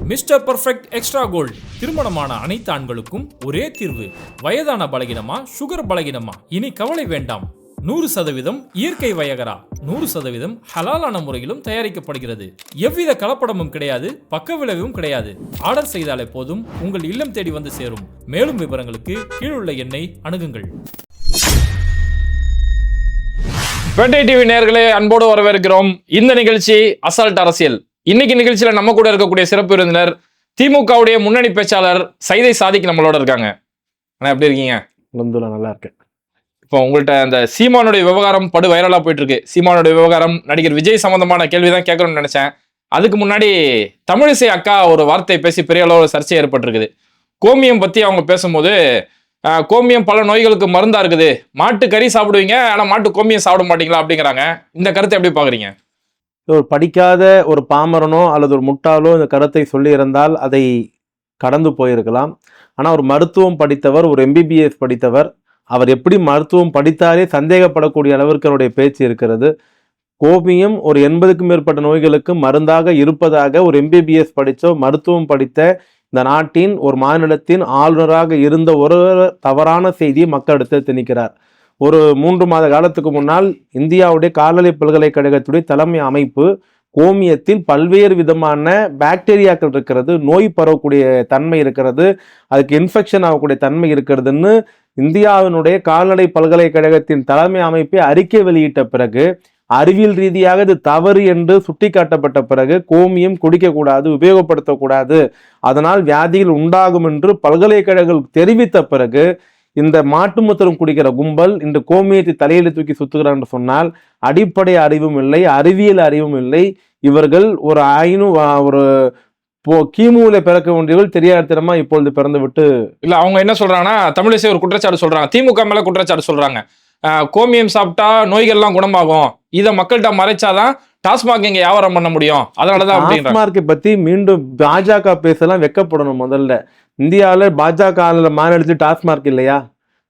Mister perfect extra gold திருமணமான அனைத்து ஆண்களுக்கும் ஒரே தீர்வு. வயதான பலகினமா, சுகர் பலகினமா, இனி கவலை வேண்டாம். 100% இயற்கை வயகரா, 100% ஹலாலான முறையிலும் தயாரிக்கப்படுகிறது. எவ்வித கலப்படமும் கிடையாது, பக்க விளைவும் கிடையாது. ஆர்டர் செய்தாலே போதும், உங்கள் இல்லம் தேடி வந்து சேரும். மேலும் விவரங்களுக்கு கீழுள்ள எண்ணை அணுகுங்கள். பேட்டை டிவி நேயர்களே, அன்போடு வரவேற்கிறோம். இந்த நிகழ்ச்சி அசால்ட் அரசியல். இன்னைக்கு நிகழ்ச்சியில நம்ம கூட இருக்கக்கூடிய சிறப்பு விருந்தினர் திமுகவுடைய முன்னணி பேச்சாளர் சைதை சாதிக் நம்மளோட இருக்காங்க. ஆனா எப்படி இருக்கீங்க? நல்லா இருக்கேன். இப்போ உங்கள்கிட்ட அந்த சீமானுடைய விவகாரம் படு வைரலா போயிட்டு இருக்கு. சீமானுடைய விவகாரம் நடிகர் விஜய் சம்பந்தமான கேள்விதான் கேட்கணும்னு நினைச்சேன். அதுக்கு முன்னாடி தமிழிசை அக்கா ஒரு வார்த்தை பேசி பெரிய அளவு சர்ச்சை ஏற்பட்டிருக்குது. கோமியம் பத்தி அவங்க பேசும்போது, கோமியம் பல நோய்களுக்கு மருந்தா இருக்குது, மாட்டு கறி சாப்பிடுவீங்க ஆனா மாட்டு கோமியம் சாப்பிட மாட்டீங்களா அப்படிங்கிறாங்க. இந்த கருத்தை எப்படி பாக்குறீங்க? ஒரு படிக்காத ஒரு பாமரனோ அல்லது ஒரு முட்டாளோ இந்த கருத்தை சொல்லி இருந்தால் அதை கடந்து போயிருக்கலாம். ஆனால் ஒரு மருத்துவம் படித்தவர், ஒரு எம்பிபிஎஸ் படித்தவர், அவர் எப்படி மருத்துவம் படித்தாரே சந்தேகப்படக்கூடிய அளவிற்கு அவருடைய பேச்சு இருக்கிறது. கோமியம் ஒரு 80க்கும் மேற்பட்ட நோய்களுக்கு மருந்தாக இருப்பதாக ஒரு எம்பிபிஎஸ் படித்தோ மருத்துவம் படித்த இந்த நாட்டின் ஒரு மாநிலத்தின் ஆளுநராக இருந்த ஒரு தவறான செய்தியை மக்களிடத்தில் திணிக்கிறார். ஒரு 3 மாத காலத்துக்கு முன்னால் இந்தியாவுடைய கால்நடை பல்கலைக்கழகத்துடைய தலைமை அமைப்பு கோமியத்தில் பல்வேறு விதமான பாக்டீரியாக்கள் இருக்கிறது, நோய் பரவக்கூடிய தன்மை இருக்கிறது, அதுக்கு இன்ஃபெக்ஷன் ஆகக்கூடிய தன்மை இருக்கிறதுன்னு இந்தியாவினுடைய கால்நடை பல்கலைக்கழகத்தின் தலைமை அமைப்பை அறிக்கை வெளியிட்ட பிறகு, அறிவியல் ரீதியாக இது தவறு என்று சுட்டி காட்டப்பட்ட பிறகு கோமியம் குடிக்கக்கூடாது, உபயோகப்படுத்தக்கூடாது, அதனால் வியாதிகள் உண்டாகும் என்று பல்கலைக்கழகங்கள் தெரிவித்த பிறகு இந்த மாட்டு மூத்திரம் குடிக்கிற கும்பல் இந்த கோமியத்தை தலையில தூக்கி சுத்துகிறார் என்று சொன்னால் அடிப்படை அறிவும் இல்லை, அறிவியல் அறிவும் இல்லை. இவர்கள் ஒரு கிமுல பிறக்க வேண்டியவர்கள் தெரியாதனமா இப்பொழுது பிறந்து விட்டு இல்ல. அவங்க என்ன சொல்றாங்கன்னா, தமிழிசை ஒரு குற்றச்சாட்டு சொல்றாங்க, திமுக மேல குற்றச்சாட்டு சொல்றாங்க. கோமியம் சாப்பிட்டா நோய்கள்லாம் குணமாகும், இதை மக்கள்கிட்ட மறைச்சாதான் டாஸ்மாக் இங்க வியாபாரம் பண்ண முடியும், அதனாலதான் டாஸ்மார்க்கை பத்தி மீண்டும் பாஜக பேசலாம் வெக்கப்படணும். முதல்ல இந்தியாவில் பாஜக மாநிலத்தில் டாஸ்மார்க் இல்லையா?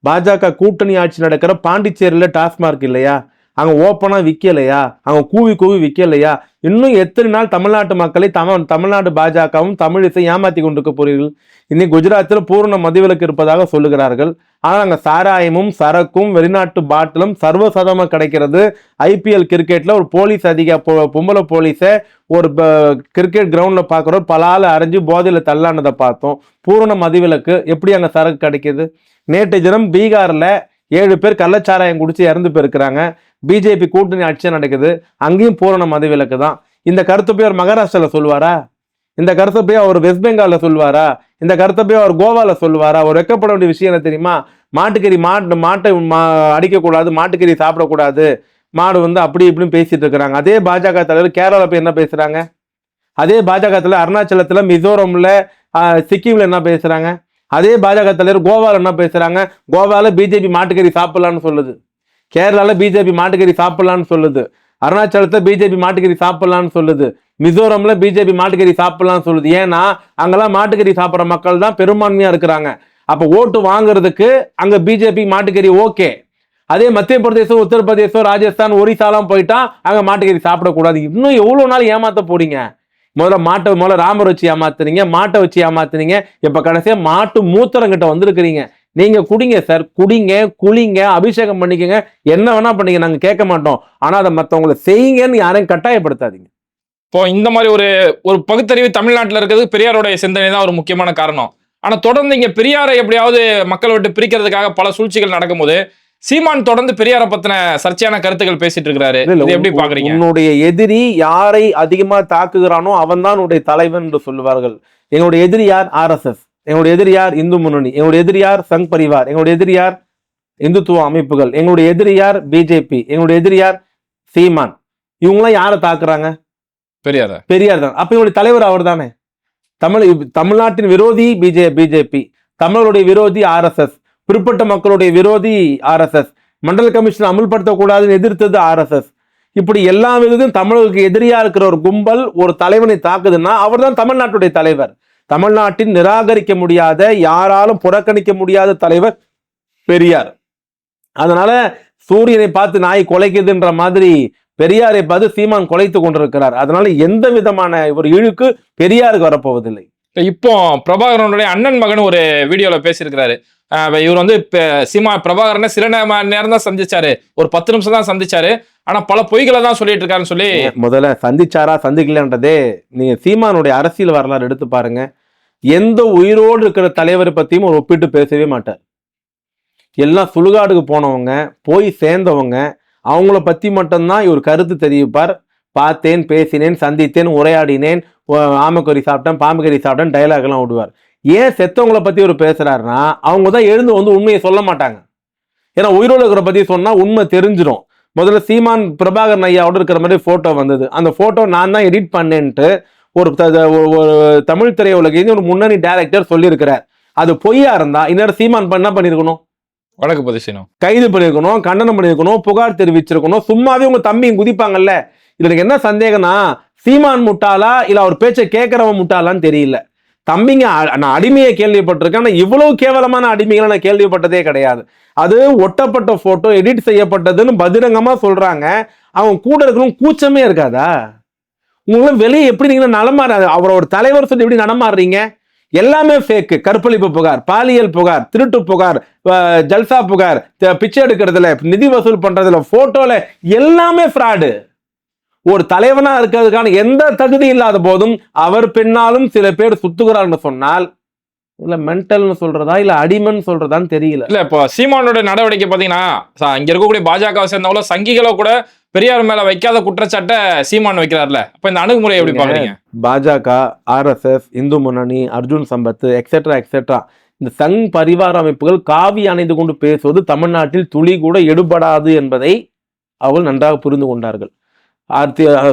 பாஜக கூட்டணி ஆட்சி நடக்கிற பாண்டிச்சேரியில டாஸ்மார்க் இல்லையா? அங்க ஓப்பனா விற்கலையா? அங்க கூவி விற்கலையா? இன்னும் எத்தனை நாள் தமிழ்நாட்டு மக்களை தமிழ்நாடு பாஜகவும் தமிழிசை ஏமாத்தி கொண்டிருக்க போறீர்கள்? இன்னைக்கு குஜராத்தில் பூர்ண மதுவிலக்கு இருப்பதாக சொல்லுகிறார்கள். ஆனால் அங்கே சாராயமும் சரக்கும் வெளிநாட்டு பாட்டிலும் சர்வசாதாரணமாக கிடைக்கிறது. ஐபிஎல் கிரிக்கெட்ல ஒரு போலீஸ் பொம்பளை போலீஸை ஒரு கிரிக்கெட் கிரவுண்ட்ல பார்க்குறோம், பல ஆள் அரைஞ்சு போதையில தள்ளானதை பார்த்தோம். பூரண மதுவிலக்கு எப்படி அங்கே சரக்கு கிடைக்கிது? நேற்று தினம் பீகார்ல 7 பேர் கள்ளச்சாராயம் குடிச்சு இறந்து போயிருக்கிறாங்க. பிஜேபி கூட்டணி ஆட்சியா நடக்குது, அங்கேயும் பூரண மதுவிலக்கு தான். இந்த கருத்தை போய் அவர் மகாராஷ்டிரால சொல்வாரா? இந்த கருத்தை போய் அவர் வெஸ்ட் பெங்கால்ல சொல்வாரா? இந்த கருத்தை போய் அவர் கோவால சொல்வாரா? ஒரு வெக்கப்பட வேண்டிய விஷயம் என்ன தெரியுமா? மாட்டுக்கறி மாட்டை அடிக்கக்கூடாது, மாட்டுக்கறி சாப்பிடக்கூடாது, மாடு அப்படி இப்படின்னு பேசிட்டு இருக்கிறாங்க. அதே பாஜக தலைவர் கேரளாவில் போய் என்ன பேசுறாங்க? அதே பாஜக தலைவர் அருணாச்சலத்துல, மிசோரம்ல, சிக்கிம்ல என்ன பேசுறாங்க? அதே பாஜக தலைவர் கோவால என்ன பேசுறாங்க? கோவால பிஜேபி மாட்டுக்கறி சாப்பிடலான்னு சொல்லுது, கேரளால பிஜேபி மாட்டுக்கறி சாப்பிடலான்னு சொல்லுது, அருணாச்சலத்துல பிஜேபி மாட்டுக்கறி சாப்பிடலான்னு சொல்லுது, மிசோரம்ல பிஜேபி மாட்டுக்கறி சாப்பிடலாம்னு சொல்லுது. ஏன்னா அங்கெல்லாம் மாட்டுக்கறி சாப்பிட்ற மக்கள் தான் பெரும்பான்மையா இருக்கிறாங்க. அப்ப ஓட்டு வாங்குறதுக்கு அங்க பிஜேபி மாட்டுக்கறி ஓகே. அதே மத்திய பிரதேசம், உத்தரப்பிரதேசம், ராஜஸ்தான், ஒரிசாலாம் போயிட்டா அங்க மாட்டுக்கறி சாப்பிடக்கூடாது. இன்னும் எவ்வளவு நாள் ஏமாத்த போறீங்க? முதல்ல ராமர் வச்சு ஏமாத்துறீங்க, மாட்டை வச்சு ஏமாத்துறீங்க, இப்ப கடைசியா மாட்டு மூத்திரம் கிட்ட வந்திருக்கிறீங்க. நீங்க குடிங்க சார், குடிங்க, குளிங்க, அபிஷேகம் பண்ணிக்கங்க, என்ன வேணா பண்ணீங்க, நாங்க கேட்க மாட்டோம். ஆனா அதை மத்தவங்களை செய்யுங்கன்னு யாரையும் கட்டாயப்படுத்தாதீங்க. இப்போ இந்த மாதிரி ஒரு பகுத்தறிவு தமிழ்நாட்டில் இருக்கிறது பெரியாரோடைய சிந்தனை தான் ஒரு முக்கியமான காரணம். ஆனா தொடர்ந்து இங்க பெரியாரை எப்படியாவது மக்களை விட்டு பிரிக்கிறதுக்காக பல சூழ்ச்சிகள் நடக்கும்போது சீமான் தொடர்ந்து பெரியாரை பத்தின சர்ச்சையான கருத்துக்கள் பேசிட்டு இருக்கிறாரு. எப்படி பாக்குறீங்க? உன்னுடைய எதிரி யாரை அதிகமா தாக்குகிறானோ அவன் தான் உன்னுடைய தலைவன் என்று சொல்லுவார்கள். எங்களுடைய எதிரி யார்? RSS. எங்களுடைய எதிரி யார்? இந்து முன்னணி. எங்களுடைய எதிரி யார்? சங் பரிவார். எங்களுடைய எதிரி யார்? இந்துத்துவ அமைப்புகள். எங்களுடைய எதிரி யார்? பிஜேபி. எங்களுடைய எதிரி யார்? சீமான். இவங்களாம் யாரை தாக்குறாங்க? பெரியார் தான். அப்ப இவங்களுடைய தலைவர் அவர் தானே. தமிழ்நாட்டின் விரோதி பிஜேபி, தமிழருடைய விரோதி RSS, பிற்பட்ட மக்களுடைய விரோதி RSS, மண்டல கமிஷன் அமல்படுத்தக்கூடாதுன்னு எதிர்த்தது RSS. இப்படி எல்லா விதத்தையும் தமிழர்களுக்கு எதிரியா இருக்கிற ஒரு கும்பல் ஒரு தலைவனை தாக்குதுன்னா அவர் தான் தமிழ்நாட்டுடைய தலைவர். தமிழ்நாட்டின் நிராகரிக்க முடியாத, யாராலும் புறக்கணிக்க முடியாத தலைவர் பெரியார். அதனால சூரியனை பார்த்து நாய் கொலைக்குதுன்ற மாதிரி பெரியாரை பார்த்து சீமான் குலைத்து கொண்டிருக்கிறார். அதனால எந்த விதமான ஒரு இழுக்கு பெரியாருக்கு வரப்போவதில்லை. இப்போ பிரபாகரனுடைய அண்ணன் மகன் ஒரு வீடியோல பேசியிருக்கிறாரு. இவர் வந்து சீமா பிரபாகரனை சில நேரம் தான் சந்திச்சாரு, ஒரு 10 நிமிஷம் தான் சந்திச்சாரு, ஆனா பல பொய்களை தான் சொல்லிட்டு இருக்காருன்னு சொல்லி. முதல்ல சந்திச்சாரா சந்திக்கலன்றதே நீங்க சீமானுடைய அரசியல் வரலாறு எடுத்து பாருங்க. எந்த உயிரோடு இருக்கிற தலைவரை பத்தியும் ஒரு ஒப்பிட்டு பேசவே மாட்டார். எல்லாம் சுடுகாடுக்கு போனவங்க, போய் சேர்ந்தவங்க, அவங்கள பத்தி மட்டும்தான் இவர் கருத்து தெரிவிப்பார். பார்த்தேன், பேசினேன், சந்தித்தேன், உரையாடினேன், ஆமக்கறி சாப்பிட்டேன், பாம்புக்கறி சாப்பிட்டேன், டைலாக் எல்லாம் விடுவார். ஏன் செத்தவங்களை பத்தி ஒரு பேசுறாருன்னா அவங்க தான் எழுந்து வந்து உண்மையை சொல்ல மாட்டாங்க. ஏன்னா உயிரோடு இருக்கிற பத்தி சொன்னா உண்மை தெரிஞ்சிடும். முதல்ல சீமான் பிரபாகரன் ஐயாவோட இருக்கிற மாதிரி போட்டோ வந்தது. அந்த போட்டோ நான் தான் எடிட் பண்ணேன்ட்டு ஒரு தமிழ் திரையுலகின் ஒரு முன்னணி டைரக்டர் சொல்லியிருக்கிறார். அது பொய்யா இருந்தா இன்னொரு சீமான் என்ன பண்ணிருக்கணும்? வழக்கு பதிவு செய்யணும், கைது பண்ணிருக்கணும், கண்டனம் பண்ணிருக்கணும், புகார் தெரிவிச்சிருக்கணும். சும்மாவே உங்க தம்பியும் குதிப்பாங்கல்ல. இதுல எனக்கு என்ன சந்தேகம்னா சீமான் முட்டாளா இல்ல அவர் பேச்சை கேட்கறவன் முட்டாளான்னு தெரியல. தம்பிங்க நான் அடிமையை கேள்விப்பட்டிருக்கேன், ஆனா இவ்வளவு கேவலமான அடிமைகளை நான் கேள்விப்பட்டதே கிடையாது. அது ஒட்டப்பட்ட போட்டோ எடிட் செய்யப்பட்டதுன்னு பகிரங்கமா சொல்றாங்க. அவங்க கூட இருக்கணும் கூச்சமே இருக்காதா? உங்களுக்கு வெளியே எப்படி நீங்க நடமாறாது? அவரோட தலைவர் சொல்லி எப்படி நடமாடுறீங்க? எல்லாமே ஃபேக்கு. கற்பழிப்பு புகார், பாலியல் புகார், திருட்டு புகார், ஜல்சா புகார், பிச்சை எடுக்கிறதுல, நிதி வசூல் பண்றதுல, போட்டோல எல்லாமே ஃப்ராடு. ஒரு தலைவனா இருக்கிறதுக்கான எந்த தகுதி இல்லாத போதும் அவர் பின்னாலும் சில பேர் சுத்துகிறார்னு சொன்னால் இல்ல மென்டல்னு சொல்றதா இல்ல அடிமன் சொல்றதான்னு தெரியல. இல்ல இப்போ சீமானோட நடவடிக்கை பாத்தீங்கன்னா இங்க இருக்கக்கூடிய பாஜக சேர்ந்தவங்களோ சங்கிகளோ கூட பெரியார் மேல வைக்காத குற்றச்சாட்டை சீமான் வைக்கிறார்ல. அப்ப இந்த அணுகுமுறை எப்படி பாக்குறீங்க? பாஜக, RSS, இந்து முன்னணி, அர்ஜுன் சம்பத் எக்ஸெட்ரா எக்ஸெட்ரா இந்த சங் பரிவார அமைப்புகள் காவி அணைந்து கொண்டு பேசுவது தமிழ்நாட்டில் துளி கூட எடுபடாது என்பதை அவர்கள் நன்றாக புரிந்து கொண்டார்கள்.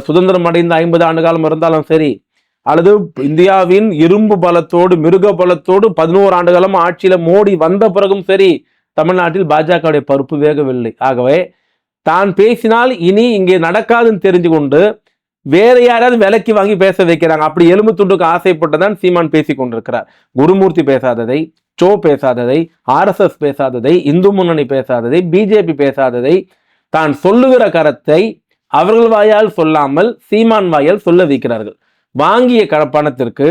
சுதந்திரம் அடைந்த 50 ஆண்டு காலம் இருந்தாலும் சரி, அல்லது இந்தியாவின் இரும்பு பலத்தோடு மிருக பலத்தோடு 11 ஆண்டு காலம் ஆட்சியில மோடி வந்த பிறகும் சரி, தமிழ்நாட்டில் பாஜகவுடைய பருப்பு வேகவில்லை. ஆகவே தான் பேசினால் இனி இங்கே நடக்காதுன்னு தெரிஞ்சு கொண்டு வேற யாராவது விலைக்கு வாங்கி பேச வைக்கிறாங்க. அப்படி எலும்பு துண்டுக்கு ஆசைப்பட்டுதான் சீமான் பேசி கொண்டிருக்கிறார். குருமூர்த்தி பேசாததை, சோ பேசாததை, RSS பேசாததை, இந்து முன்னணி பேசாததை, பிஜேபி பேசாததை, தான் சொல்லுகிற கருத்தை அவர்கள் வாயால் சொல்லாமல் சீமான் வாயால் சொல்ல வைக்கிறார்கள். வாங்கிய பணத்திற்கு,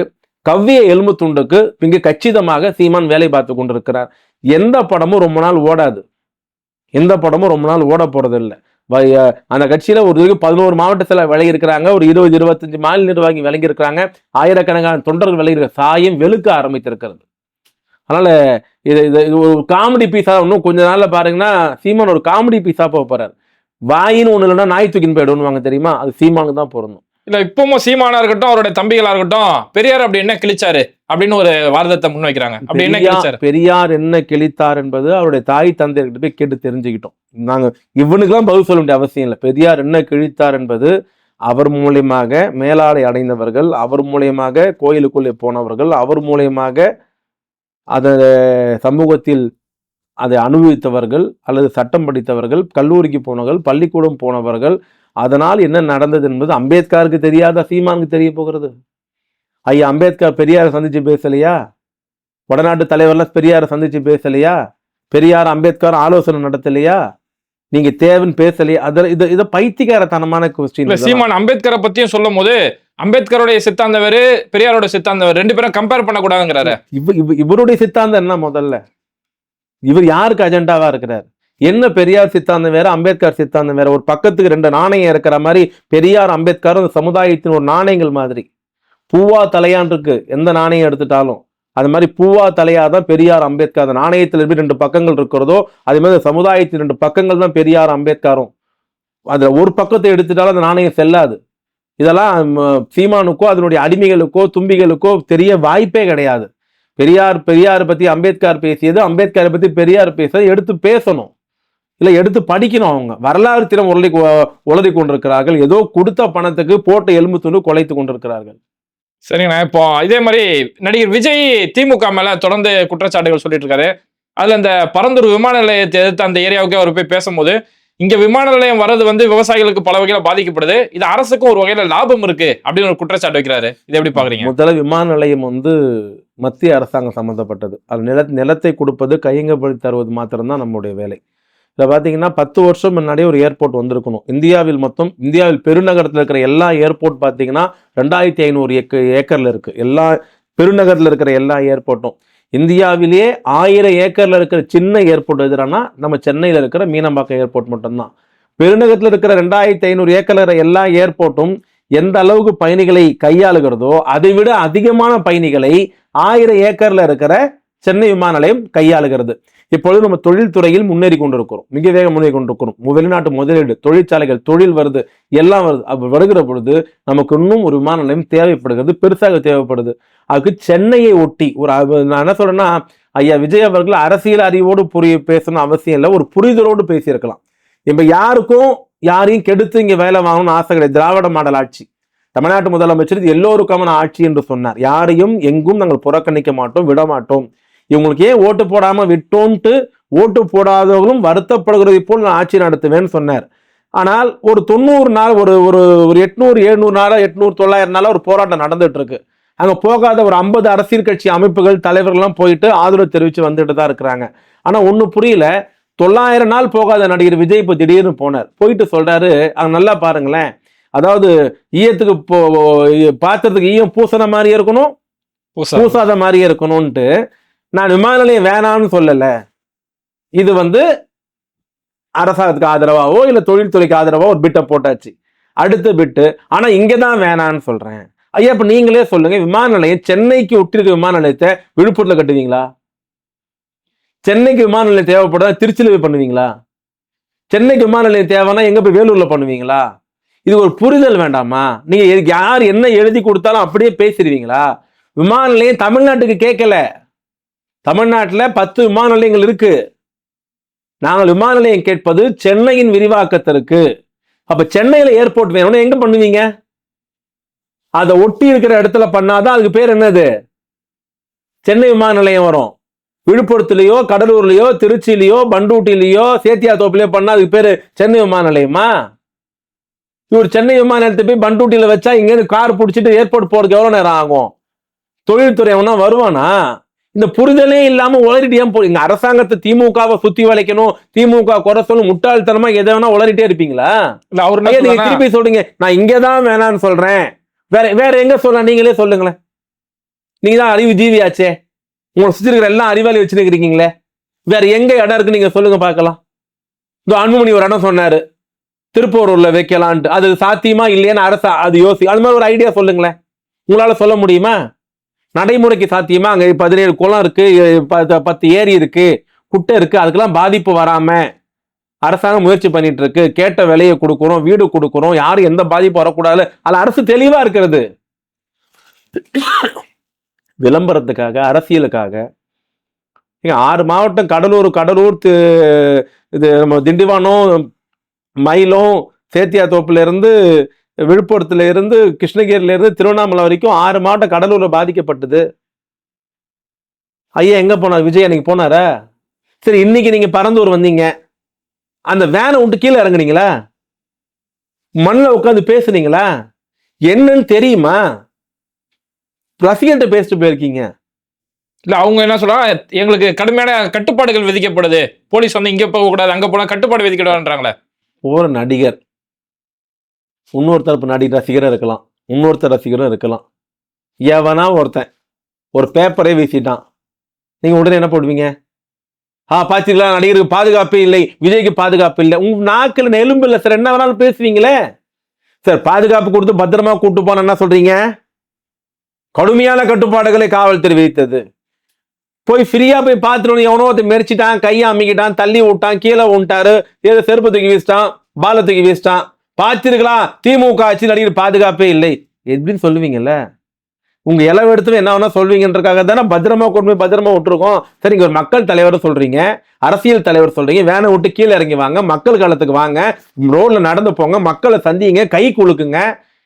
கவ்விய எலும்பு துண்டுக்கு இங்கு கச்சிதமாக சீமான் வேலை பார்த்து கொண்டிருக்கிறார். எந்த படமும் ரொம்ப நாள் ஓடாது, எந்த படமும் ரொம்ப நாள் ஓட போறது இல்லை. அந்த கட்சியில ஒரு 11 மாவட்டத்தில் விலகி இருக்கிறாங்க, ஒரு 20-25 மாநில நிர்வாகி விலகி இருக்கிறாங்க, ஆயிரக்கணக்கான தொண்டர்கள் விலகி இருக்க, சாயம் வெளுக்க ஆரம்பித்திருக்கிறது. அதனால இது ஒரு காமெடி பீஸா இன்னும் கொஞ்ச நாள்ல பாருங்கன்னா சீமான் ஒரு காமெடி பீஸா போறாரு. வாயின்னு ஒண்ணு இல்லைன்னா நாய் தூக்கின்னு போயிடுவாங்க தெரியுமா? அது சீமானுக்கு தான் பொருந்தும். இல்ல இப்பவும் சீமானா இருக்கட்டும், அவருடைய தம்பிகளா இருக்கட்டும், பெரியார் அப்படி என்ன கிழிச்சாரு அப்படின்னு ஒரு வாதத்தை முன்வைக்கிறாங்க. அப்படி என்ன கிழிச்சாரு? பெரியார் என்ன கிழித்தார் என்பது அவருடைய தாய் தந்தையர்கிட்ட போய் கேட்டு தெரிஞ்சுக்கிட்டோம். நாங்க இவனுக்கெல்லாம் பதில் சொல்ல வேண்டிய அவசியம் இல்லை. பெரியார் என்ன கிழித்தார் என்பது அவர் மூலியமாக மேலாடை அடைந்தவர்கள், அவர் மூலியமாக கோயிலுக்குள்ளே போனவர்கள், அவர் மூலியமாக அதை சமூகத்தில் அதை அனுபவித்தவர்கள், அல்லது சட்டம் படித்தவர்கள், கல்லூரிக்கு போனவர்கள், பள்ளிக்கூடம் போனவர்கள், அதனால் என்ன நடந்தது என்பது அம்பேத்கருக்கு தெரியாத சீமானுக்கு தெரிய போகிறது. ஐயா அம்பேத்கர் பெரியாரை சந்திச்சு பேசலையா? வடநாட்டு தலைவர்லாம் பெரியாரை சந்திச்சு பேசலையா? பெரியார் அம்பேத்கர் ஆலோசனை நடத்தலையா? நீங்க தேவன் பேசலையா? இதை பைத்தியக்காரத்தனமான கொஸ்டின். சீமான் அம்பேத்கரை பத்தியும் சொல்லும் போது அம்பேத்கருடைய சித்தாந்தம் வேறு, பெரியாரோட சித்தாந்தம் வேறு, ரெண்டு பேரும் கம்பேர் பண்ணக்கூடாதுங்கிறாரு. இவருடைய சித்தாந்தம் என்ன? முதல்ல இவர் யாருக்கு அஜெண்டாவா இருக்கிறார்? என்ன பெரியார் சித்தாந்தம் வேற, அம்பேத்கர் சித்தாந்தம் வேற. ஒரு பக்கத்துக்கு 2 நாணயம் இருக்கிற மாதிரி பெரியார் அம்பேத்கர் சமுதாயத்தின் ஒரு நாணயங்கள் மாதிரி. பூவா தலையான் இருக்கு எந்த நாணயம் எடுத்துட்டாலும், அது மாதிரி பூவா தலையாதான் பெரியார் அம்பேத்கர். அந்த நாணயத்தில் எப்படி 2 பக்கங்கள் இருக்கிறதோ அதே மாதிரி சமுதாயத்தின் 2 பக்கங்கள் தான் பெரியார் அம்பேத்கரும். அதுல ஒரு பக்கத்தை எடுத்துட்டாலும் அந்த நாணயம் செல்லாது. இதெல்லாம் சீமானுக்கோ அதனுடைய அடிமைகளுக்கோ தும்பிகளுக்கோ தெரிய வாய்ப்பே கிடையாது. பெரியார் பத்தி அம்பேத்கர் பேசியது, அம்பேத்கரை பத்தி பெரியார் பேசுறது எடுத்து பேசணும், இல்லை எடுத்து படிக்கணும். அவங்க வரலாறு தினம் உளறி கொண்டிருக்கிறார்கள். ஏதோ கொடுத்த பணத்துக்கு போட்ட எலும்பு துண்டு கொலைத்து கொண்டிருக்கிறார்கள். சரிங்கண்ணா. இப்போ இதே மாதிரி நடிகர் விஜய் திமுக மேல தொடர்ந்து குற்றச்சாட்டுகள் சொல்லிட்டு இருக்காரு. அதுல இந்த பரந்தூர் விமான நிலையத்தை எதிர்த்து அந்த ஏரியாவுக்கு அவர் போய் பேசும்போது, இங்க விமான நிலையம் வர்றது வந்து விவசாயிகளுக்கு பல வகையில பாதிக்கப்படுது, இது அரசுக்கும் ஒரு வகையில லாபம் இருக்கு அப்படின்னு ஒரு குற்றச்சாட்டு வைக்கிறாரு. இது எப்படி பாக்குறீங்க? முதல்ல விமான நிலையம் மத்திய அரசாங்கம் சம்பந்தப்பட்டது. அது நிலத்தை கொடுப்பது, கையகப்படுத்தி தருவது மாத்திரம்தான் நம்முடைய வேலை. இதில் பார்த்தீங்கன்னா 10 வருஷம் முன்னாடியே ஒரு ஏர்போர்ட் வந்திருக்கணும். இந்தியாவில் பெருநகரத்தில் இருக்கிற எல்லா ஏர்போர்ட் பார்த்தீங்கன்னா 2500 ஏக்கர்ல இருக்கு. எல்லா பெருநகரில் இருக்கிற எல்லா ஏர்போர்ட்டும். இந்தியாவிலேயே 1000 ஏக்கர்ல இருக்கிற சின்ன ஏர்போர்ட் எதுனா நம்ம சென்னையில் இருக்கிற மீனம்பாக்கம் ஏர்போர்ட் மட்டும்தான். பெருநகரத்தில் இருக்கிற 2500 ஏக்கர்ல இருக்கிற எல்லா ஏர்போர்ட்டும் எந்த அளவுக்கு பயணிகளை கையாளுகிறதோ அதை விட அதிகமான பயணிகளை 1000 ஏக்கர்ல இருக்கிற சென்னை விமான நிலையம் கையாளுகிறது. இப்பொழுது நம்ம தொழில்துறையில் முன்னேறி கொண்டிருக்கிறோம், மிக வேகம் முன்னேறி கொண்டிருக்கிறோம். வெளிநாட்டு முதலீடு, தொழிற்சாலைகள், தொழில் வருது, எல்லாம் வருது. அப்படி வருகிற பொழுது நமக்கு இன்னும் ஒரு விமான நிலையம் தேவைப்படுகிறது, பெருசாக தேவைப்படுது. அதுக்கு சென்னையை ஒட்டி நான் என்ன சொல்றேன்னா, ஐயா விஜய் அவர்கள் அரசியல் அறிவோடு பேசணும் அவசியம் இல்லை, ஒரு புரிதலோடு பேசியிருக்கலாம். இப்ப யாரையும் கெடுத்து இங்க வேலை வாங்கணும்னு ஆசை கிடையாது. திராவிட மாடல் ஆட்சி, தமிழ்நாட்டு முதலமைச்சர் எல்லோருக்கான ஆட்சி என்று சொன்னார். யாரையும் எங்கும் நாங்கள் புறக்கணிக்க மாட்டோம், விட மாட்டோம். இவங்களுக்கு ஏன் ஓட்டு போடாம விட்டோன்ட்டு ஓட்டு போடாதவர்களும் வருத்தப்படுகிறது போல் நான் ஆட்சி நடத்துவேன்னு சொன்னார். ஆனால் ஒரு 90 நாள் ஒரு 800 700 நாளா 800 900 நாளா ஒரு போராட்டம் நடந்துட்டு இருக்கு. அங்க போகாத ஒரு 50 அரசியல் கட்சி அமைப்புகள் தலைவர்கள்லாம் போயிட்டு ஆதரவு தெரிவித்து வந்துட்டு தான் இருக்கிறாங்க. ஆனா ஒண்ணு புரியல, 900 நாள் போகாத நடிகர் விஜய் இப்போ திடீர்னு போனார். போயிட்டு சொல்றாரு, அங்க நல்லா பாருங்களேன், அதாவது ஈயத்துக்கு பாத்திரத்துக்கு ஈயம் பூசன மாதிரியே இருக்கணும், பூசாத மாதிரியே இருக்கணும்ட்டு. நான் விமான நிலையம் வேணான்னு சொல்லல, இது அரசாங்கத்துக்கு ஆதரவாவோ இல்ல தொழில்துறைக்கு ஆதரவோ ஒரு பிட்டை போட்டாச்சு. அடுத்த பிட்டு ஆனா இங்கதான் வேணான்னு சொல்றேன். ஐயா இப்ப நீங்களே சொல்லுங்க, விமான நிலையம் சென்னைக்கு ஒட்டிருக்க விமான நிலையத்தை விழுப்புரத்துல கட்டுவீங்களா? சென்னைக்கு விமான நிலையம் தேவைப்படாத திருச்சியில போய் பண்ணுவீங்களா? சென்னைக்கு விமான நிலையம் தேவைன்னா எங்க போய் வேலூர்ல பண்ணுவீங்களா? இது ஒரு புரிதல் வேண்டாமா? நீங்க யார் என்ன எழுதி கொடுத்தாலும் அப்படியே பேசிடுவீங்களா? விமான நிலையம் தமிழ்நாட்டுக்கு கேட்கல. தமிழ்நாட்டுல 10 விமான நிலையங்கள் இருக்கு. நாங்கள் விமான நிலையம் கேட்பது சென்னையின் விரிவாக்கத்திற்கு. அப்ப சென்னையில ஏர்போர்ட் வேணும்னா எங்க பண்ணுவீங்க? அதை ஒட்டி இருக்கிற இடத்துல பண்ணாதான் அதுக்கு பேர் என்னது? சென்னை விமான நிலையம் வரும். விழுப்புரத்துலயோ கடலூர்லயோ திருச்சியிலயோ பண்டூட்டிலயோ சேத்தியாத்தோப்புலயோ பண்ணா அதுக்கு பேரு சென்னை விமான நிலையமா? இவர் சென்னை விமான நிலையத்தை போய் பண்டூட்டியில வச்சா இங்க கார் பிடிச்சிட்டு ஏர்போர்ட் போறதுக்கு எவ்வளவு நேரம் ஆகும்? தொழில்துறை அவனா வருவானா? இந்த புரிதலே இல்லாம உளறிட்டே இங்க அரசாங்கத்தை திமுகவை சுத்தி வளைக்கணும், திமுக குறை சொல்லும் முட்டாள்தனமா எதை வேணா உளறிட்டே இருப்பீங்களா? நீங்க திருப்பி சொல்றீங்க நான் இங்கதான் வேணான்னு சொல்றேன், வேற எங்க சொல்ல நீங்களே சொல்லுங்களேன். நீங்க தான் அறிவு ஜீவியாச்சே, உங்களை சுத்தி இருக்கிற எல்லாம் அறிவாளி வச்சுருக்கீங்களே, வேற எங்க இடம் இருக்கு நீங்க சொல்லுங்க பார்க்கலாம். இந்த அன்புமணி ஒரு இடம் சொன்னாரு திருப்பூரூர்ல வைக்கலான்ட்டு, அது சாத்தியமா இல்லையான்னு அரசு அது அது மாதிரி ஒரு ஐடியா சொல்லுங்களேன். உங்களால சொல்ல முடியுமா? நடைமுறைக்கு சாத்தியமா? அங்க 17 குளம் இருக்கு, 10 ஏரி இருக்கு, குட்டை இருக்கு, அதுக்கெல்லாம் பாதிப்பு வராம அரசாங்கம் முயற்சி பண்ணிட்டு இருக்கு. கேட்ட விலையை கொடுக்குறோம், வீடு கொடுக்குறோம், யாரும் எந்த பாதிப்பு வரக்கூடாது, அது அரசு தெளிவா இருக்கிறது. விளம்பரத்துக்காக அரசியலுக்காக 6 மாவட்டம் கடலூர் இது நம்ம திண்டிவனம் மயிலம் சேத்தியாத்தோப்புல இருந்து விழுப்புரத்துல இருந்து கிருஷ்ணகிரில இருந்து திருவண்ணாமலை வரைக்கும் 6 மாவட்டம் கடலூர்ல பாதிக்கப்பட்டது. ஐயா எங்க போனார்? விஜய் அன்னைக்கு போனாரா? சரி, இன்னைக்கு நீங்க பரந்தூர் வந்தீங்க, அந்த வேனை விட்டு கீழே இறங்குனீங்களா? மண்ணில் உட்காந்து பேசுனீங்களா? என்னன்னு தெரியுமா? ரசிகர்கிட்ட பேசிட்டு போயிருக்கீங்க. இல்ல அவங்க என்ன சொல்றாங்க, எங்களுக்கு கடுமையான கட்டுப்பாடுகள் விதிக்கப்படுது, போலீஸ் இங்க போக கூடாது, அங்க போனா கட்டுப்பாடு விதிக்கக்கூடாதுன்றாங்களே. ஒரு நடிகர் இன்னொரு தரப்பு நடிகர் ரசிகரும் இருக்கலாம், இன்னொருத்தர் ரசிகரும் இருக்கலாம். எவனா ஒருத்தன் ஒரு பேப்பரே வீசிட்டான், நீங்க உடனே என்ன போடுவீங்க? பாத்தீங்களா நடிகருக்கு பாதுகாப்பு இல்லை, விஜய்க்கு பாதுகாப்பு இல்லை. உங்க நாக்கில் எலும்பு இல்லை சார், என்ன வேணாலும் பேசுவீங்களே சார். பாதுகாப்பு கொடுத்து பத்திரமா கூட்டு போன என்ன சொல்றீங்க? கடுமையான கட்டுப்பாடுகளை காவல்துறை விதித்தது. போய் ஃப்ரீயா போய் பார்த்துட்டு எவனோ ஒருத்தர் மெரிச்சிட்டான், கையை அமிக்கிட்டான், தள்ளி விட்டான், கீழே விட்டாரு, ஏதோ செருப்பு தூக்கி வீசிட்டான், பாலை தூக்கி வீசிட்டான். பார்த்திருக்கலாம் திமுக ஆட்சி நடிகர் பாதுகாப்பே இல்லை எப்படின்னு சொல்லுவீங்கல்ல? உங்க இளவு எடுத்து என்ன வேணா சொல்வீங்கன்றக்காக தானே பத்திரமா கொண்டு போய் பத்திரமா விட்டுருக்கோம். சரி, இங்க ஒரு மக்கள் தலைவர் சொல்றீங்க, அரசியல் தலைவர் சொல்றீங்க, வேனை விட்டு கீழே இறங்கி வாங்க, மக்கள் காலத்துக்கு வாங்க, ரோட்ல நடந்து போங்க, மக்களை சந்திங்க, கை குலுக்குங்க,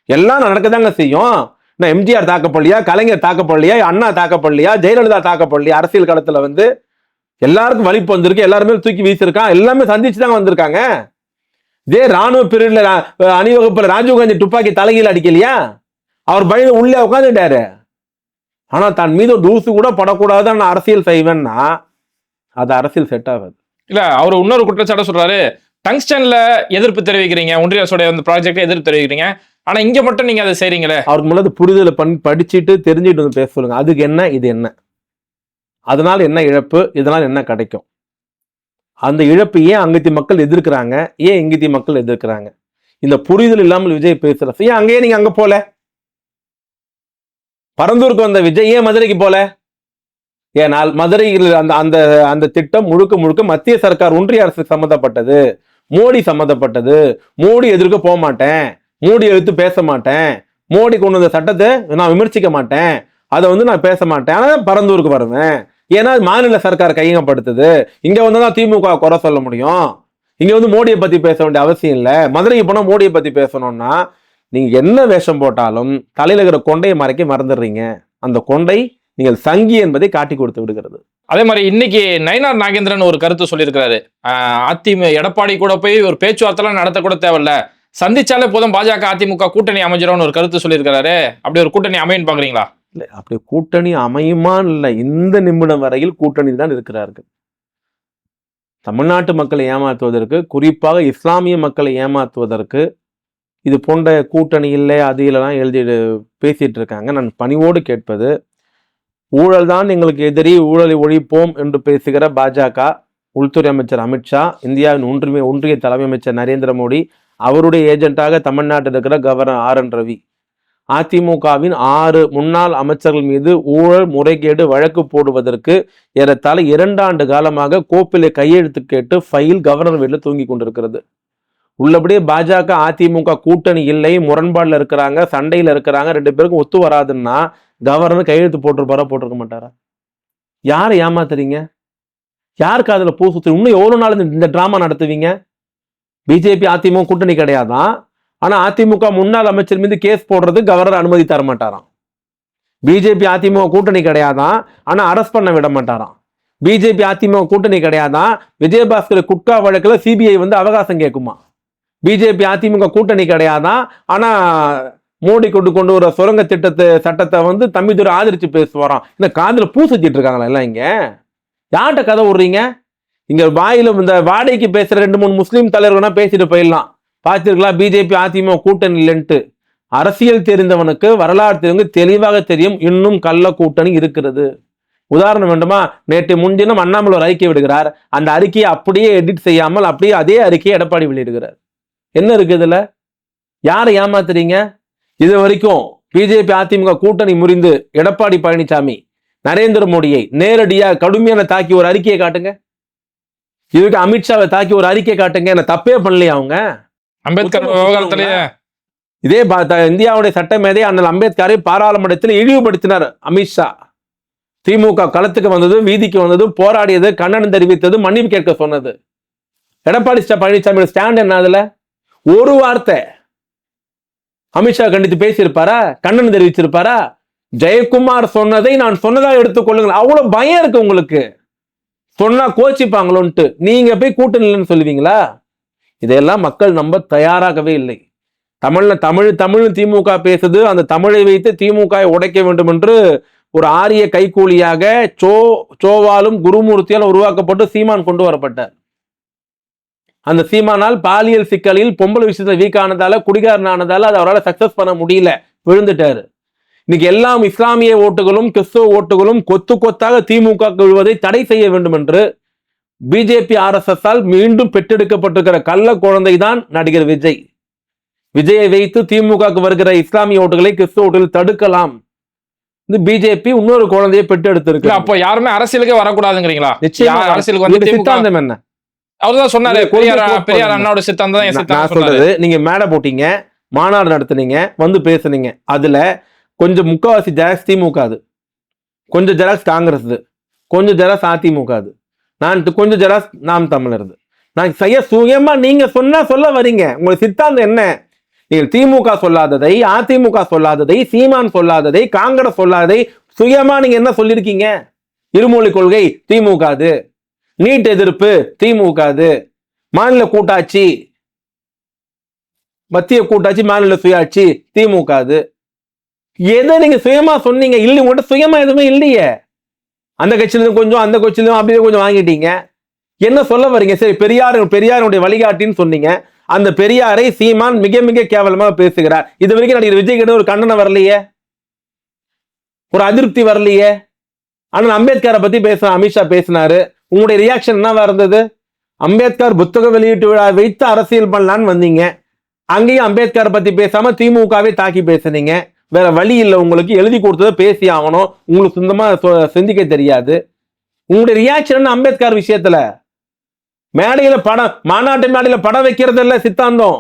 எல்லாம் நடக்கதாங்க செய்யும். நான் எம்ஜிஆர் தாக்கப்படலையா, கலைஞர் தாக்கப்படலையா, அண்ணா தாக்கப்படலையா, ஜெயலலிதா தாக்கப்படலையா? அரசியல் காலத்துல எல்லாருக்கும் வலிப்பு வந்திருக்கு, எல்லாருமே தூக்கி வீசிருக்கான், எல்லாமே சந்திச்சு தாங்க வந்திருக்காங்க. இதே ராணுவ பீரியட்ல அணிவகுப்புல ராஜீவ்காந்தி துப்பாக்கி தலைகீழ அடிக்கலையா? அவர் பயந்து உள்ளே உட்காந்துட்டாரு. ஆனா தன் மீது தூசு கூட படக்கூடாது, நான் அரசியல் செய்வேன்னா அது அரசியல் செட் ஆகாது. இல்ல அவர் இன்னொரு குற்றச்சாட்டு சொல்றாரு, டங்ஸ்டன்ல எதிர்ப்பு தெரிவிக்கிறீங்க, ஒன்றிய அரசுடைய அந்த ப்ராஜெக்ட் எதிர்ப்பு தெரிவிக்கிறீங்க, ஆனா இங்க மட்டும் நீங்க அதை செய்றீங்களே. அவருக்கு முதல்ல புரிதலை படிச்சுட்டு தெரிஞ்சுட்டு வந்து பேச சொல்லுங்க. அதுக்கு என்ன, இது என்ன, அதனால என்ன இழப்பு, இதனால என்ன கிடைக்கும், அந்த இழப்பு ஏன் அங்கத்தி மக்கள் எதிர்க்கிறாங்க, ஏன் இங்கத்தி மக்கள் எதிர்க்கிறாங்க, இந்த புரிதல் இல்லாமல் விஜய் பேசுற ஏன் அங்கேயே நீங்க அங்க போல, பரந்தூருக்கு வந்த விஜய் ஏன் மதுரைக்கு போல, ஏனால் மதுரையில் அந்த அந்த அந்த திட்டம் முழுக்க முழுக்க மத்திய சர்க்கார் ஒன்றிய அரசு சம்மந்தப்பட்டது, மோடி சம்மந்தப்பட்டது. மோடி எதிர்க்க போக மாட்டேன், மோடி எடுத்து பேச மாட்டேன், மோடி கொண்டு வந்த சட்டத்தை நான் விமர்சிக்க மாட்டேன், அதை நான் பேச மாட்டேன், ஆனா பரந்தூருக்கு வருவேன். ஏன்னா மாநில சர்க்கார் கையகப்படுத்துது. இங்க தான் திமுக குறை சொல்ல முடியும். இங்க மோடியை பத்தி பேச வேண்டிய அவசியம் இல்லை. மதுரைக்கு போனா மோடியை பத்தி பேசணும்னா நீங்க என்ன வேஷம் போட்டாலும் தலையில இருக்கிற கொண்டையை மறைக்க மறந்துடுறீங்க. அந்த கொண்டை நீங்கள் சங்கி என்பதை காட்டி கொடுத்து விடுகிறது. அதே மாதிரி இன்னைக்கு நயினார் நாகேந்திரன் ஒரு கருத்து சொல்லியிருக்கிறாரு. எடப்பாடி கூட போய் ஒரு பேச்சுவார்த்தை நடத்த கூட தேவையில்ல, சந்திச்சாலே போதும் பாஜக அதிமுக கூட்டணி அமைஞ்சிரும்னு ஒரு கருத்து சொல்லியிருக்கிறாரு. அப்படி ஒரு கூட்டணி அமையும் பாக்குறீங்களா? இல்லை, அப்படி கூட்டணி அமையுமான்னு இல்லை, இந்த நிமிடம் வரையில் கூட்டணி தான் இருக்கிறார்கள். தமிழ்நாட்டு மக்களை ஏமாற்றுவதற்கு, குறிப்பாக இஸ்லாமிய மக்களை ஏமாற்றுவதற்கு இது போன்ற கூட்டணி இல்லை அது இல்லைலாம் எழுதி பேசிட்டு இருக்காங்க. நான் பணிவோடு கேட்பது, ஊழல் தான் எங்களுக்கு எதிரி, ஊழலை ஒழிப்போம் என்று பேசுகிற பாஜக, உள்துறை அமைச்சர் அமித்ஷா, இந்தியாவின் ஒன்றிய தலைமை அமைச்சர் நரேந்திர மோடி, அவருடைய ஏஜென்ட்டாக தமிழ்நாட்டில் இருக்கிற கவர்னர் RN ரவி, அதிமுகவின் 6 முன்னாள் அமைச்சர்கள் மீது ஊழல் முறைகேடு வழக்கு போடுவதற்கு ஏறத்தாழ 2 ஆண்டு காலமாக கோப்பிலே கையெழுத்து கேட்டு ஃபைல் கவர்னர் வீட்டில் தூங்கி கொண்டிருக்கிறது. உள்ளபடியே பாஜக அதிமுக கூட்டணி இல்லை, முரண்பாடுல இருக்கிறாங்க, சண்டையில இருக்கிறாங்க, 2 பேருக்கும் ஒத்து வராதுன்னா கவர்னர் கையெழுத்து போட்டிருக்க மாட்டாரா? யாரை ஏமாத்துறீங்க? யாருக்கு அதுல பூ சுத்து? இன்னும் எவ்வளவு நாள் இந்த டிராமா நடத்துவீங்க? பிஜேபி அதிமுக கூட்டணி கிடையாதான், ஆனா அதிமுக முன்னாள் அமைச்சர் மீது கேஸ் போடுறது கவர்னர் அனுமதி தர மாட்டாராம். பிஜேபி அதிமுக கூட்டணி கிடையாதான், ஆனா அரெஸ்ட் பண்ண விட மாட்டாராம். பிஜேபி அதிமுக கூட்டணி கிடையாதான், விஜயபாஸ்கர் குட்கா வழக்குல சிபிஐ அவகாசம் கேட்குமா? பிஜேபி அதிமுக கூட்டணி கிடையாதான், ஆனா மோடி கொண்டு வர சுரங்க சட்டத்தை தம்பிதுரை ஆதரிச்சு பேசுவாராம். இந்த காதுல பூ சுத்திட்டு இருக்காங்களா எல்லாம்? இங்க யார்கிட்ட கதை விடுறீங்க? இங்க வாயில இந்த வாடகைக்கு பேசுற 2-3 முஸ்லீம் தலைவர்களா பேசிட்டு போயிடலாம். பார்த்திருக்கலாம் பிஜேபி அதிமுக கூட்டணி இல்லைன்ட்டு. அரசியல் தெரிந்தவனுக்கு, வரலாறு தெரிஞ்சவனுக்கு தெளிவாக தெரியும் இன்னும் கள்ள கூட்டணி இருக்கிறது. உதாரணம் வேண்டுமா? நேற்று முன்தினம் அண்ணாமலை ஒரு அறிக்கை விடுகிறார். அந்த அறிக்கையை அப்படியே எடிட் செய்யாமல் அப்படியே அதே அறிக்கையை எடப்பாடி வெளியிடுகிறார். என்ன இருக்கு இதுல? யாரை ஏமாத்துறீங்க? இது வரைக்கும் பிஜேபி அதிமுக கூட்டணி முறிந்து எடப்பாடி பழனிசாமி நரேந்திர மோடியை நேரடியா கடுமையான தாக்கி ஒரு அறிக்கையை காட்டுங்க. இதுக்கு அமித்ஷாவை தாக்கி ஒரு அறிக்கை காட்டுங்க. என்ன தப்பே பண்ணலையா அவங்க? அம்பேத்கர் விவகாரத்திலேயே இதே இந்தியாவுடைய சட்ட மேதை அண்ணல் அம்பேத்கரை பாராளுமன்றத்தில் இழிவுபடுத்தினார் அமித்ஷா. திமுக களத்துக்கு வந்தது, வீதிக்கு வந்தது, போராடியது, கண்டனம் தெரிவித்தது, மன்னிப்பு கேட்க சொன்னது. எடப்பாடி பழனிசாமியோட ஸ்டாண்ட் என்ன? அதுல ஒரு வார்த்தை அமித்ஷா கண்டித்து பேசியிருப்பாரா? கண்டனம் தெரிவிச்சிருப்பாரா? ஜெயக்குமார் சொன்னதை நான் சொன்னதா எடுத்துக்கொள்ளுங்கள். அவ்வளவு பயம் இருக்கு உங்களுக்கு. சொன்னா கோச்சிப்பாங்களோன்ட்டு நீங்க போய் கூட்டணி இல்லைன்னு சொல்லுவீங்களா? இதையெல்லாம் மக்கள் நம்ப தயாராகவே இல்லை. தமிழ் திமுக பேசுது. அந்த தமிழை வைத்து திமுக உடைக்க வேண்டும் என்று ஒரு ஆரிய கைகூலியாக சோவாலும் குருமூர்த்தியால் உருவாக்கப்பட்டு சீமான் கொண்டு வரப்பட்டார். அந்த சீமானால் பாலியல் சிக்கலில் பொம்பளை விஷயத்துல வீக் ஆனதால, குடிகாரன் ஆனதால அது அவரால் சக்சஸ் பண்ண முடியல, விழுந்துட்டாரு. இன்னைக்கு எல்லாம் இஸ்லாமிய ஓட்டுகளும் கிறிஸ்துவ ஓட்டுகளும் கொத்து கொத்தாக திமுக விழுவதை தடை செய்ய வேண்டும் என்று பிஜேபி RSS மீண்டும் பெற்றெடுக்கப்பட்டிருக்கிற கள்ள குழந்தை தான் நடிகர் விஜய். விஜயை வைத்து திமுக வருகிற இஸ்லாமிய ஓட்டுகளை கிறிஸ்துவ ஓட்டுகளை தடுக்கலாம். இந்த பிஜேபி இன்னொரு குழந்தையை பெற்றெடுத்திருக்கு. அப்போ யாருமே அரசியலுக்கே வரக்கூடாதுங்கிறீங்களா? நிச்சயமா. அரசியலுக்கு வந்து சித்தாந்தம் என்ன? அவர்தான் சொன்னாரு, பெரியார் அண்ணாவோட சித்தாந்தம் தான் என் சித்தாந்தம் சொல்றது. நீங்க மேடை போட்டீங்க, மாநாடு நடத்துனீங்க, வந்து பேசுனீங்க. அதுல கொஞ்சம் முக்காவாசி ஜெராக்ஸ் திமுக, அது கொஞ்சம் ஜெராக்ஸ் காங்கிரஸ், கொஞ்சம் ஜெராக்ஸ் அதிமுக, நான் கொஞ்சம் ஜெராக்ஸ் நாம் தமிழர். நான் செய்ய சுயமா நீங்க சொல்ல வரீங்க. உங்க சித்தாந்தம் என்ன? நீங்கள் திமுக சொல்லாததை, அதிமுக சொல்லாததை, சீமான் சொல்லாததை, காங்கிரஸ் சொல்லாததை சுயமா நீங்க என்ன சொல்லிருக்கீங்க? இருமொழி கொள்கை திமுக, நீட் எதிர்ப்பு திமுக, மாநில கூட்டாட்சி, மத்திய கூட்டாட்சி, மாநில சுயாட்சி திமுக. எதை நீங்க சுயமா சொன்னீங்க? இல்லை, உங்கள்கிட்ட சுயமா எதுவுமே இல்லையே. அந்த கட்சியிலும் கொஞ்சம், அந்த கட்சியிலும் அப்படியே கொஞ்சம் வாங்கிட்டீங்க. என்ன சொல்ல வரீங்க? சரி, பெரியாருடைய வழிகாட்டின்னு சொன்னீங்க. அந்த பெரியாரை சீமான் மிக மிக கேவலமா பேசுகிறார். இது வரைக்கும் நடிகர் விஜய் கிட்ட ஒரு கண்டனம் வரலையே, ஒரு அதிருப்தி வரலையே. ஆனால் அம்பேத்கரை பத்தி அமித்ஷா பேசினாரு. உங்களுடைய ரியாக்ஷன் என்னவா இருந்தது? அம்பேத்கர் புத்தக வெளியீட்டு விழா வைத்து அரசியல் பண்ணலான்னு வந்தீங்க. அங்கேயும் அம்பேத்கரை பத்தி பேசாம திமுகவே தாக்கி பேசுனீங்க. வேற வழி இல்லை, உங்களுக்கு எழுதி கொடுத்ததை பேசி ஆகணும். உங்களுக்கு சொந்தமா சிந்திக்க தெரியாது. உங்களுடைய ரியாக்ஷன் அம்பேத்கர் விஷயத்துல மேடையில படம், மாநாட்டு மேடையில படம் வைக்கிறது இல்ல சித்தாந்தம்.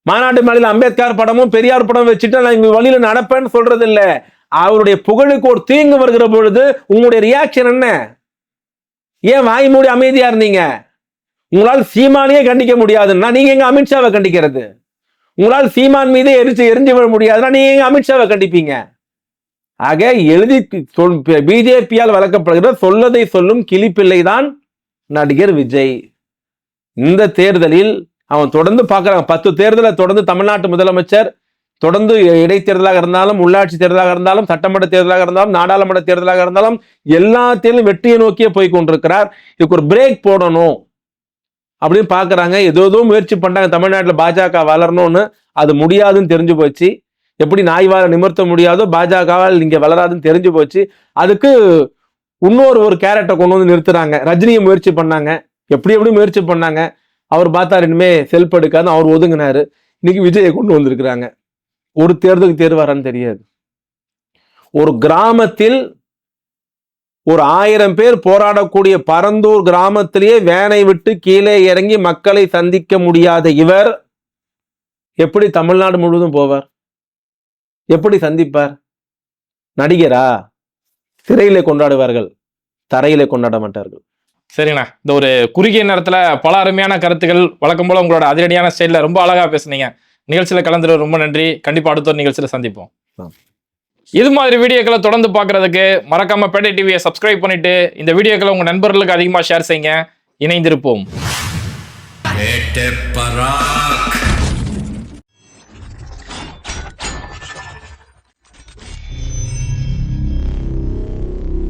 மாநாட்டு மேடையில அம்பேத்கர் படமும் பெரியார் படம் வச்சுட்டு நான் இங்க வழியில நடப்பேன்னு சொல்றது இல்ல. அவருடைய புகழுக்கு ஒரு தீங்கு வருகிற பொழுது உங்களுடைய ரியாக்ஷன் என்ன? ஏன் வாய் மூடி அமைதியா இருந்தீங்க? உங்களால் சீமானையே கண்டிக்க முடியாதுன்னா நீங்க எங்க அமித்ஷாவை கண்டிக்கிறது? உங்களால் சீமான் மீதே எரிஞ்சு விட முடியாதுன்னா நீங்க எங்க அமித்ஷாவை கண்டிப்பீங்க? ஆக எழுதி பிஜேபியால் வளர்க்கப்படுகிற சொல்லதை சொல்லும் கிளிப்பிள்ளை தான் நடிகர் விஜய். இந்த தேர்தலில் அவன் தொடர்ந்து பார்க்கறான். 10 தேர்தலை தொடர்ந்து தமிழ்நாட்டு முதலமைச்சர் தொடர்ந்து இடைத்தேர்தலாக இருந்தாலும், உள்ளாட்சி தேர்தலாக இருந்தாலும், சட்டமன்ற தேர்தலாக இருந்தாலும், நாடாளுமன்ற தேர்தலாக இருந்தாலும் எல்லா தேர்தலும் வெற்றியை நோக்கியே போய் கொண்டிருக்கிறார். இதுக்கு ஒரு பிரேக் போடணும் அப்படின்னு பாக்குறாங்க. ஏதோ முயற்சி பண்றாங்க தமிழ்நாட்டில் பாஜக வளரணும்னு. அது முடியாதுன்னு தெரிஞ்சு போச்சு. எப்படி நாய்வால நிமிர்த்த முடியாதோ பாஜகவால் இங்க வளராதுன்னு தெரிஞ்சு போச்சு. அதுக்கு இன்னொரு கேரக்டரை கொண்டு வந்து நிறுத்துறாங்க. ரஜினியை முயற்சி பண்ணாங்க, எப்படி முயற்சி பண்ணாங்க. அவர் பார்த்தா இனிமே செல்ஃப் எடுக்காது, அவர் ஒதுங்கினாரு. இன்னைக்கு விஜயை கொண்டு வந்திருக்கிறாங்க. ஒரு தேர்தலுக்கு தேர்வாரான்னு தெரியாது. ஒரு கிராமத்தில் ஒரு 1000 பேர் போராடக்கூடிய பரந்தூர் கிராமத்திலேயே வேனை விட்டு கீழே இறங்கி மக்களை சந்திக்க முடியாத இவர் எப்படி தமிழ்நாடு முழுவதும் போவார்? எப்படி சந்திப்பார்? நடிகரா? சிறையிலே கொண்டாடுவார்கள், தரையிலே கொண்டாட மாட்டார்கள். சரிண்ணா, இந்த ஒரு குறுகிய நேரத்துல பல அருமையான கருத்துக்கள், வழக்கம் போல உங்களோட அதிரடியான ஸ்டைல்ல ரொம்ப அழகா பேசுனீங்க. நிகழ்ச்சியில கலந்துட்டு ரொம்ப நன்றி. கண்டிப்பா அடுத்த ஒரு நிகழ்ச்சியில சந்திப்போம். இது மாதிரி வீடியோக்களை தொடர்ந்து பார்க்கறதுக்கு மறக்காம பேட்டை டிவியை சப்ஸ்கிரைப் பண்ணிட்டு இந்த வீடியோக்களை உங்க நண்பர்களுக்கு அதிகமா ஷேர் செய்யுங்க. இணைந்திருப்போம்.